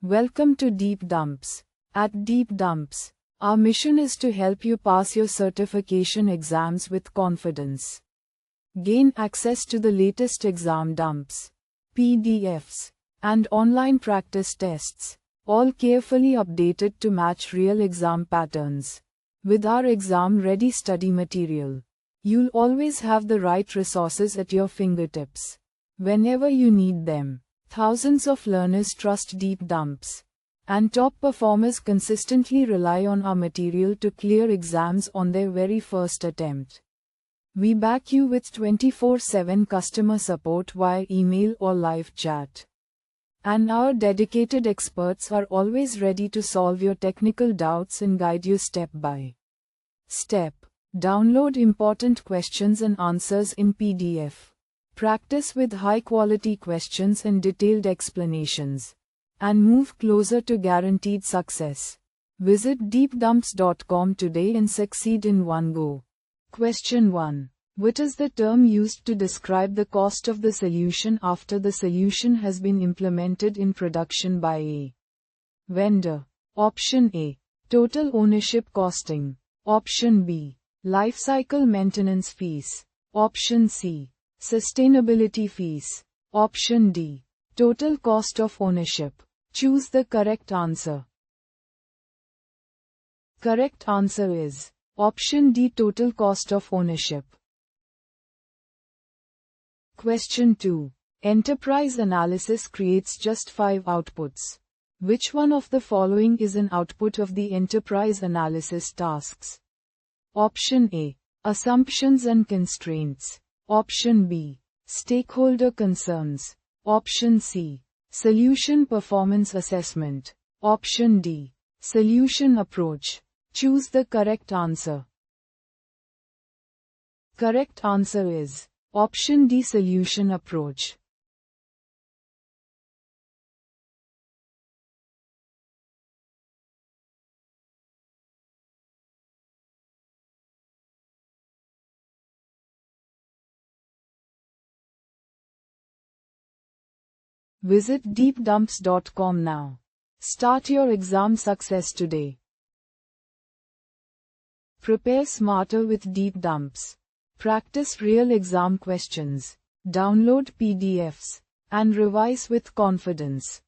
Welcome to Deep Dumps. At Deep Dumps, our mission is to help you pass your certification exams with confidence. Gain access to the latest exam dumps, PDFs, and online practice tests, all carefully updated to match real exam patterns. With our exam-ready study material, you'll always have the right resources at your fingertips whenever you need them. Thousands of learners trust Deep Dumps, and top performers consistently rely on our material to clear exams on their very first attempt. We back you with 24/7 customer support via email or live chat. And our dedicated experts are always ready to solve your technical doubts and guide you step by step. Download important questions and answers in PDF. Practice with high-quality questions and detailed explanations, and move closer to guaranteed success. Visit deepdumps.com today and succeed in one go. Question 1. What is the term used to describe the cost of the solution after the solution has been implemented in production by a vendor? Option A. Total ownership costing. Option B. Lifecycle maintenance fees. Option C. Sustainability fees. Option D. Total cost of ownership. Choose the correct answer. Correct answer is Option D. Total cost of ownership. Question 2. Enterprise analysis creates just 5 outputs. Which one of the following is an output of the enterprise analysis tasks? Option A. Assumptions and constraints. Option B. Stakeholder concerns. Option C. Solution performance assessment. Option D. Solution approach. Choose the correct answer. Correct answer is Option D. Solution approach. Visit deepdumps.com now. Start your exam success today. Prepare smarter with Deep Dumps. Practice real exam questions. Download PDFs and revise with confidence.